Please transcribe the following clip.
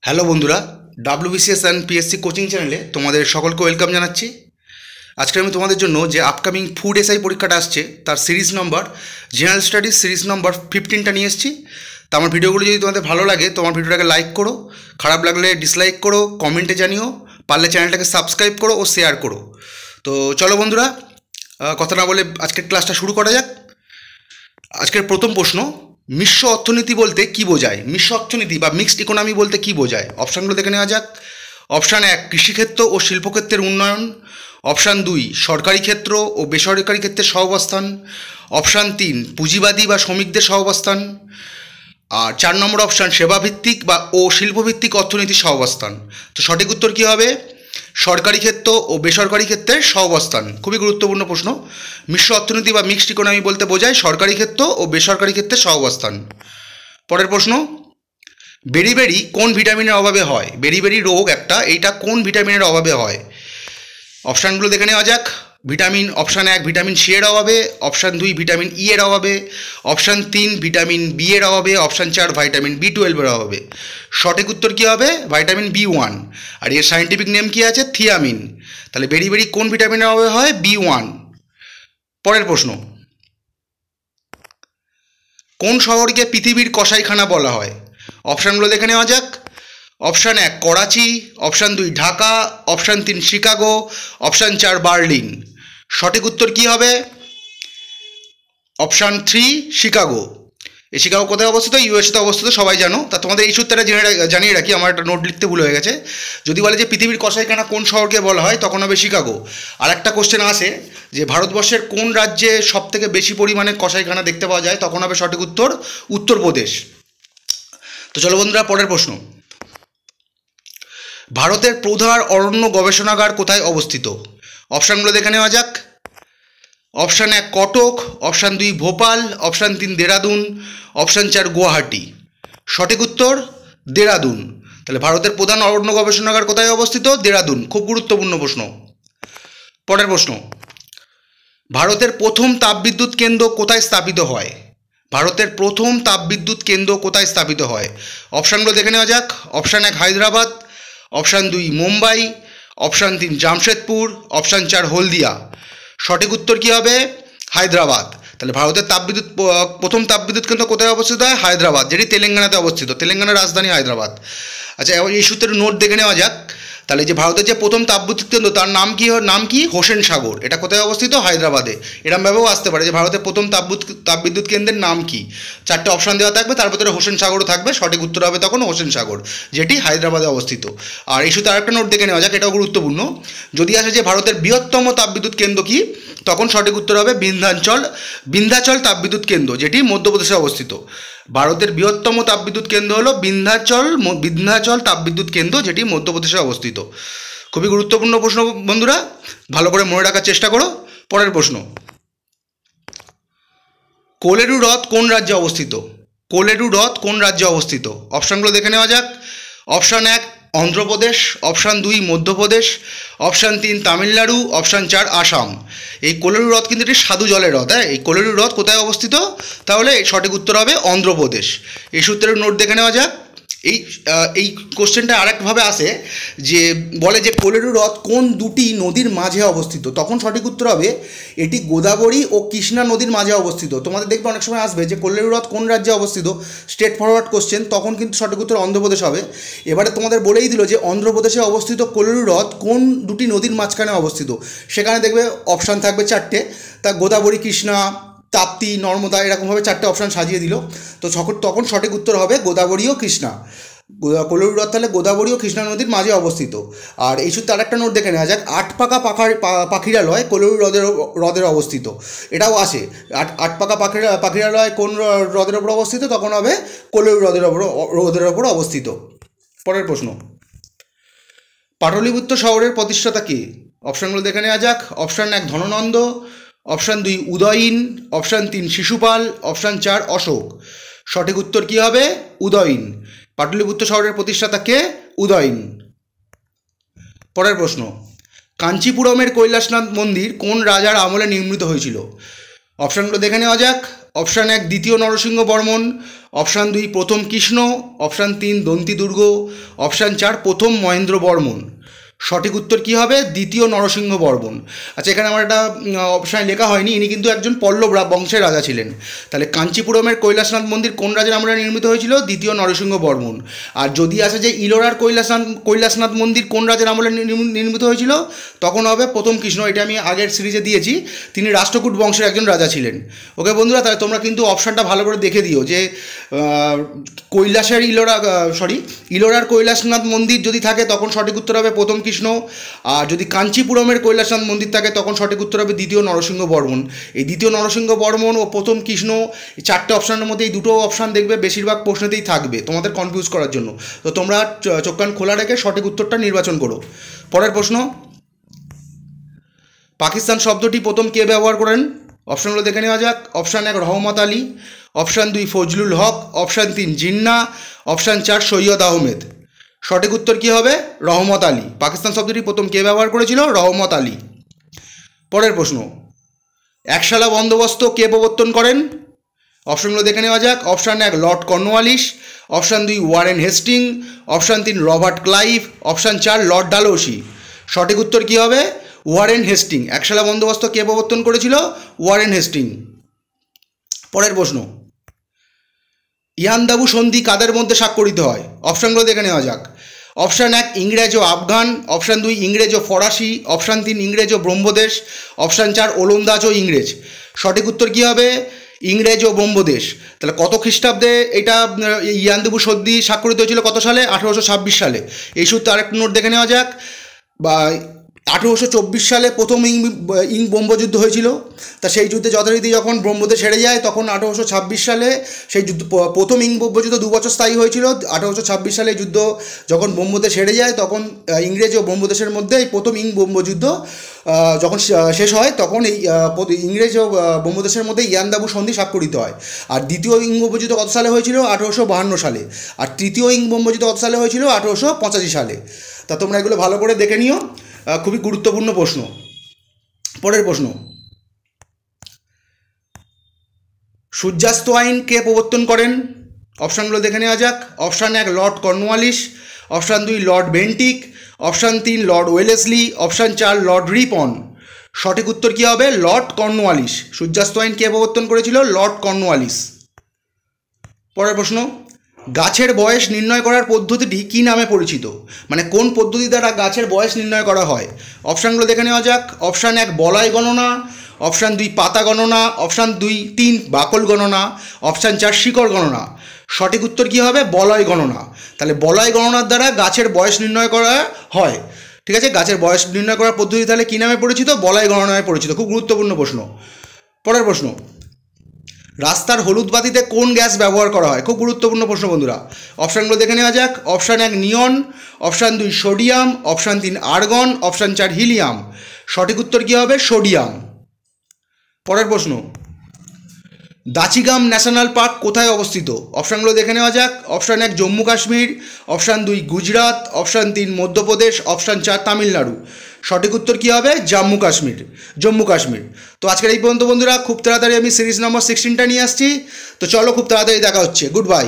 Hello বন্ধুরা, WBCS and PSC coaching চ্যানেলে তোমাদের সকলকে ওয়েলকাম জানাচ্ছি। আজকে আমি তোমাদের জন্য যে আপকামিং ফুড এসআই পরীক্ষাটা আসছে তার সিরিজ নম্বর জেনারেল স্টাডিজ সিরিজ নম্বর 15টা নিয়ে এসেছি। তো আমার ভিডিওগুলো যদি তোমাদের ভালো লাগে তোমার ভিডিওটাকে লাইক করো, খারাপ লাগলে ডিসলাইক করো, কমেন্টে জানিও, পারলে চ্যানেলটাকে সাবস্ক্রাইব করো ও শেয়ার করো। তো চলো বন্ধুরা, কথা না বলে আজকের ক্লাসটা শুরু করা যাক। আজকের প্রথম প্রশ্ন, মিশ্র অর্থনীতি বলতে কী বোঝায়? মিশ্র অর্থনীতি বা মিক্সড ইকোনমি বলতে কী বোঝায়? অপশানগুলো দেখে নেওয়া যাক। অপশান 1 কৃষিক্ষেত্র ও শিল্পক্ষেত্রের উন্নয়ন। অপশান 2 সরকারি ক্ষেত্র ও বেসরকারি ক্ষেত্রের সহাবস্থান। অপশান 3 পুঁজিবাদী বা শ্রমিকদের সহাবস্থান। আর 4 নম্বর অপশান সেবাভিত্তিক বা ও শিল্পভিত্তিক অর্থনীতির সহাবস্থান। তো সঠিক উত্তর কী হবে? সরকারি ক্ষেত্র ও বেসরকারি ক্ষেত্রের সহাবস্থান। খুবই গুরুত্বপূর্ণ প্রশ্ন। মিশ্র অর্থনীতি বা মিক্সড ইকোনমি বলতে বোঝায় সরকারি ক্ষেত্র ও বেসরকারি ক্ষেত্রের সহাবস্থান। পরের প্রশ্ন, বেরিবেরি কোন ভিটামিনের অভাবে হয়? বেরিবেরি রোগ একটা, এইটা কোন ভিটামিনের অভাবে হয়? অপশানগুলো দেখে নেওয়া যাক। অপশান 1 ভিটামিন সি এর অভাবে। অপশান 2 ভিটামিন ই এর অভাবে। অপশান 3 ভিটামিন বি এর অভাবে। অপশান 4 ভিটামিন B12 এর অভাবে। সঠিক উত্তর কী হবে? Vitamin B1। আর এর সায়েন্টিফিক নেম কী আছে? থিয়ামিন। তাহলে বেরিবেরি কোন ভিটামিনের অভাবে হয়? B1। পরের প্রশ্ন, কোন শহরকে পৃথিবীর কসাইখানা বলা হয়? অপশানগুলো দেখে নেওয়া যাক। Option 1 Karachi. Option 2 Dhaka. Option 3 Chicago. Option 4 Berlin. সঠিক উত্তর কী হবে? Option 3 Chicago. এই শিকাগো কোথায় অবস্থিত? ইউএসএতে অবস্থিত, সবাই জানো। তা তোমাদের এই সূত্রটা জানিয়ে রাখি, আমার একটা নোট লিখতে ভুল হয়ে গেছে। যদি বলে যে পৃথিবীর কসাইখানা কোন শহরকে বলা হয়, তখন হবে শিকাগো। আর একটা কোশ্চেন আসে যে ভারতবর্ষের কোন রাজ্যে সবথেকে বেশি পরিমাণে কসাইখানা দেখতে পাওয়া যায়, তখন হবে সঠিক উত্তর উত্তরপ্রদেশ। তো চলো বন্ধুরা, পরের প্রশ্ন, ভারতের প্রধান অরণ্য গবেষণাগার কোথায় অবস্থিত? অপশানগুলো দেখে নেওয়া যাক। Option 1 Cuttack. Option 2 Bhopal. Option 3 Dehradun. Option 4 Guwahati. সঠিক উত্তর দেরাদুন। তাহলে ভারতের প্রধান অরণ্য গবেষণাগার কোথায় অবস্থিত? দেরাদুন। খুব গুরুত্বপূর্ণ প্রশ্ন। পরের প্রশ্ন, ভারতের প্রথম তাপবিদ্যুৎ কেন্দ্র কোথায় স্থাপিত হয়? ভারতের প্রথম তাপবিদ্যুৎ কেন্দ্র কোথায় স্থাপিত হয়? অপশানগুলো দেখে নেওয়া যাক। Option 1 Hyderabad. Option 2 Mumbai. Option 3 Jamshedpur. Option 4 হলদিয়া। সঠিক উত্তর কী হবে? হায়দ্রাবাদ। তাহলে ভারতের প্রথম তাপবিদ্যুৎ কেন্দ্র কোথায় অবস্থিত হয়? হায়দ্রাবাদ, যেটি তেলেঙ্গানাতে অবস্থিত। তেলেঙ্গানার রাজধানী হায়দ্রাবাদ। আচ্ছা, এবার এই সূত্রের নোট দেখে নেওয়া যাক। তাহলে যে ভারতের যে প্রথম তাপবিদ্যুৎ কেন্দ্র, তার নাম কি? হোসেন সাগর। এটা কোথায় অবস্থিত? হায়দ্রাবাদে। এরমভাবেও আসতে পারে যে ভারতের প্রথম তাপবিদ্যুৎ কেন্দ্রের নাম কি। 4টে অপশান দেওয়া থাকবে, তার ভিতরে হোসেন সাগরও থাকবে। সঠিক উত্তর হবে তখন হোসেন সাগর, যেটি হায়দ্রাবাদে অবস্থিত। আর এই সূত্রে আরেকটা নোট দেখে নেওয়া যাক, এটাও গুরুত্বপূর্ণ। যদি আসে যে ভারতের বৃহত্তম তাপবিদ্যুৎ কেন্দ্র কি, তখন সঠিক উত্তর হবে বিন্ধ্যাচল তাপবিদ্যুৎ কেন্দ্র, যেটি মধ্যপ্রদেশে অবস্থিত। ভারতের বৃহত্তম তাপবিদ্যুৎ কেন্দ্র হলো বিন্ধ্যাচল তাপবিদ্যুৎ কেন্দ্র, যেটি মধ্যপ্রদেশে অবস্থিত। খুবই গুরুত্বপূর্ণ প্রশ্ন বন্ধুরা, ভালো করে মনে রাখার চেষ্টা করো। পরের প্রশ্ন, কোলেরু হ্রদ কোন রাজ্যে অবস্থিত? কোলেরু হ্রদ কোন রাজ্যে অবস্থিত? অপশানগুলো দেখে নেওয়া যাক। Option 1 Andhra Pradesh. Option 2 Madhya Pradesh. Option 3 Tamil Nadu. Option 4 Assam. এই কোলেরু হ্রদ কিন্তু একটি স্বাদু জলের হ্রদ। হ্যাঁ, এই কোলেরু হ্রদ কোথায় অবস্থিত? তাহলে সঠিক উত্তর হবে অন্ধ্রপ্রদেশ। এই সূত্রের নোট দেখে নেওয়া যাক। এই কোশ্চেনটা আরেকভাবে আসে যে বলে যে কোলেরু হ্রদ কোন দুটি নদীর মাঝে অবস্থিত, তখন সঠিক উত্তর হবে এটি গোদাবরী ও কৃষ্ণা নদীর মাঝে অবস্থিত। তোমাদের দেখবে অনেক সময় আসবে যে কোলেরু হ্রদ কোন রাজ্যে অবস্থিত, স্ট্রেট ফরওয়ার্ড কোশ্চেন, তখন কিন্তু সঠিক উত্তর অন্ধ্রপ্রদেশ হবে। এবারে তোমাদের বলেই দিল যে অন্ধ্রপ্রদেশে অবস্থিত কোলেরু হ্রদ কোন দুটি নদীর মাঝখানে অবস্থিত। সেখানে দেখবে অপশান থাকবে 4টে, তা গোদাবরী, কৃষ্ণা, তাপ্তি, নর্মদা, এরকমভাবে 4টে অপশান সাজিয়ে দিল। তো তখন সঠিক উত্তর হবে গোদাবরী ও কৃষ্ণা। কোলেরু হ্রদ তাহলে গোদাবরী ও কৃষ্ণা নদীর মাঝে অবস্থিত। আর এই সূত্রে আরেকটা নোট দেখে নেওয়া যাক। আটপাকা পাখিরালয় কোলেরু হ্রদের অবস্থিত। এটাও আসে, আটপাকা পাখিরালয় কোন হ্রদের ওপর অবস্থিত, তখন হবে কোলেরু হ্রদের ওপর অবস্থিত। পরের প্রশ্ন, পাটলিপুত্র শহরের প্রতিষ্ঠাতা কে? অপশানগুলো দেখে নেওয়া যাক। Option 1 Dhanananda. Option 2 Udayin. Option 3 Shishupal. Option 4 Ashok. সঠিক উত্তর কী হবে? উদয়ীন। পাটলিপুত্র শহরের প্রতিষ্ঠাতা কে? উদয়ীন। পরের প্রশ্ন, কাঞ্চিপুরমের কৈলাসনাথ মন্দির কোন রাজার আমলে নির্মিত হয়েছিল? অপশানগুলো দেখে নেওয়া যাক। অপশান 1 দ্বিতীয় নরসিংহ বর্মন, অপশান 2 প্রথম কৃষ্ণ, অপশান 3 দন্তি দুর্গ, অপশান 4 প্রথম মহেন্দ্র বর্মন। সঠিক উত্তর কী হবে? দ্বিতীয় নরসিংহ বর্মন। আচ্ছা, এখানে আমার একটা অপশানে লেখা হয়নি, ইনি কিন্তু একজন পল্লব বংশের রাজা ছিলেন। তাহলে কাঞ্চিপুরমের কৈলাসনাথ মন্দির কোন রাজার আমলে নির্মিত হয়েছিল? দ্বিতীয় নরসিংহ বর্মন। আর যদি আসে যে ইলোরার কৈলাসনাথ মন্দির কোন রাজার আমলে নির্মিত হয়েছিল, তখন হবে প্রথম কৃষ্ণ। এটা আমি আগের সিরিজে দিয়েছি, তিনি রাষ্ট্রকূট বংশের একজন রাজা ছিলেন। ওকে বন্ধুরা, তাহলে তোমরা কিন্তু অপশানটা ভালো করে দেখে দিও যে ইলোরার কৈলাসনাথ মন্দির যদি থাকে তখন সঠিক উত্তর হবে প্রথম কৃষ্ণ। আর যদি কাঞ্চিপুরমের কৈলাসনাথ মন্দির থাকে তখন সঠিক উত্তর হবে দ্বিতীয় নরসিংহ বর্মন। এই দ্বিতীয় নরসিংহ বর্মন ও প্রথম কৃষ্ণ, এই চারটে অপশানের মধ্যে এই দুটো অপশান দেখবে বেশিরভাগ প্রশ্নেতেই থাকবে তোমাদের কনফিউজ করার জন্য। তো তোমরা চোখ কান খোলা রেখে সঠিক উত্তরটা নির্বাচন করো। পরের প্রশ্ন, পাকিস্তান শব্দটি প্রথম কে ব্যবহার করেন? অপশানগুলো দেখে নেওয়া যাক। অপশান 1 রহমত আলী, অপশান 2 ফজলুল হক, অপশান 3 জিন্না, অপশান 4 সৈয়দ আহমেদ। সঠিক উত্তর কী হবে? রহমত আলী। পাকিস্তান শব্দটি প্রথম কে ব্যবহার করেছিল? রহমত আলী। পরের প্রশ্ন, একশালা বন্দোবস্ত কে প্রবর্তন করেন? অপশানগুলো দেখে নেওয়া যাক। Option 1 Lord Cornwallis, option 2 Warren Hasting, option 3 Robert Clive, option 4 Lord Dalhousie. সঠিক উত্তর কী হবে? Warren Hastings. একশালা বন্দোবস্ত কে প্রবর্তন করেছিল? Warren Hasting. পরের প্রশ্ন, ইয়ান্দাবু সন্ধি কাদের মধ্যে স্বাক্ষরিত হয়? অপশানগুলো দেখে নেওয়া যাক। অপশান 1 ইংরেজ ও আফগান, অপশান 2 ইংরেজ ও ফরাসি, অপশান 3 ইংরেজ ও ব্রহ্মদেশ, অপশান 4 ওলন্দাজ ও ইংরেজ। সঠিক উত্তর কী হবে? ইংরেজ ও ব্রহ্মদেশ। তাহলে কত খ্রিস্টাব্দে এটা ইয়ান্দাবু সন্ধি স্বাক্ষরিত হয়েছিল? কত সালে? 1826 সালে। এই সূত্রে আরেকটু নোট দেখে নেওয়া যাক। বা 1824 সালে প্রথম ইং ব্রহ্মযুদ্ধ হয়েছিল। তা সেই যুদ্ধে যথারীতি যখন ব্রহ্মদেশ হেরে যায় তখন 1826 সালে সেই যুদ্ধ, প্রথম ইং ব্রহ্মযুদ্ধ 2 বছর স্থায়ী হয়েছিল। 1826 সালে যুদ্ধ যখন ব্রহ্মদেশ হেরে যায় তখন ইংরেজ ও ব্রহ্মদেশের মধ্যে এই প্রথম ইং ব্রহ্মযুদ্ধ যখন শেষ হয় তখন এই ইংরেজ ও ব্রহ্মদেশের মধ্যে ইয়ান্দাবু সন্ধি স্বাক্ষরিত হয়। আর দ্বিতীয় ইং ব্রহ্মযুদ্ধ কত সালে হয়েছিল? 1852 সালে। আর তৃতীয় ইং ব্রহ্মযুদ্ধ কত সালে হয়েছিল? 1885 সালে। তা তোমরা এগুলো ভালো করে দেখে নিও, খুবই গুরুত্বপূর্ণ প্রশ্ন। পরের প্রশ্ন, সূর্যাস্ত আইন কে প্রবর্তন করেন? অপশানগুলো দেখে নেওয়া যাক। Option 1 Lord Cornwallis, option 2 Lord Bentinck, option 3 Lord Wellesley, option 4 Lord Ripon. সঠিক উত্তর কী হবে? Lord Cornwallis. সূর্যাস্ত আইন কে প্রবর্তন করেছিল? Lord Cornwallis. পরের প্রশ্ন, গাছের বয়স নির্ণয় করার পদ্ধতিটি কী নামে পরিচিত? মানে কোন পদ্ধতি দ্বারা গাছের বয়স নির্ণয় করা হয়? অপশানগুলো দেখে নেওয়া যাক। অপশান 1 বলয় গণনা, অপশান 2 পাতা গণনা, অপশান 3 বাকল গণনা, অপশান 4 শিকড় গণনা। সঠিক উত্তর কী হবে? বলয় গণনা। তাহলে বলয় গণনার দ্বারা গাছের বয়স নির্ণয় করা হয়। ঠিক আছে, গাছের বয়স নির্ণয় করার পদ্ধতি তাহলে কী নামে পরিচিত? বলয় গণনা নামে পরিচিত। খুব গুরুত্বপূর্ণ প্রশ্ন। পরের প্রশ্ন, রাস্তার হলুদ বাতিতে কোন গ্যাস ব্যবহার করা হয়? খুব গুরুত্বপূর্ণ প্রশ্ন বন্ধুরা। অপশানগুলো দেখে নেওয়া যাক। Option 1 neon, option 2 sodium, option 3 argon, option 4 helium. সঠিক উত্তর কী হবে? সোডিয়াম। পরের প্রশ্ন, দাচিগাম ন্যাশনাল পার্ক কোথায় অবস্থিত? অপশানগুলো দেখে নেওয়া যাক। Option 1 Jammu Kashmir, option 2 Gujarat, option 3 Madhya Pradesh, option 4 Tamil Nadu. সঠিক উত্তর কী হবে? জম্মু কাশ্মীর। তো আজকের এই পর্যন্ত বন্ধুরা, খুব তাড়াতাড়ি আমি সিরিজ নম্বর 16টা নিয়ে আসছি। তো চলো, খুব তাড়াতাড়ি দেখা হচ্ছে। Good bye.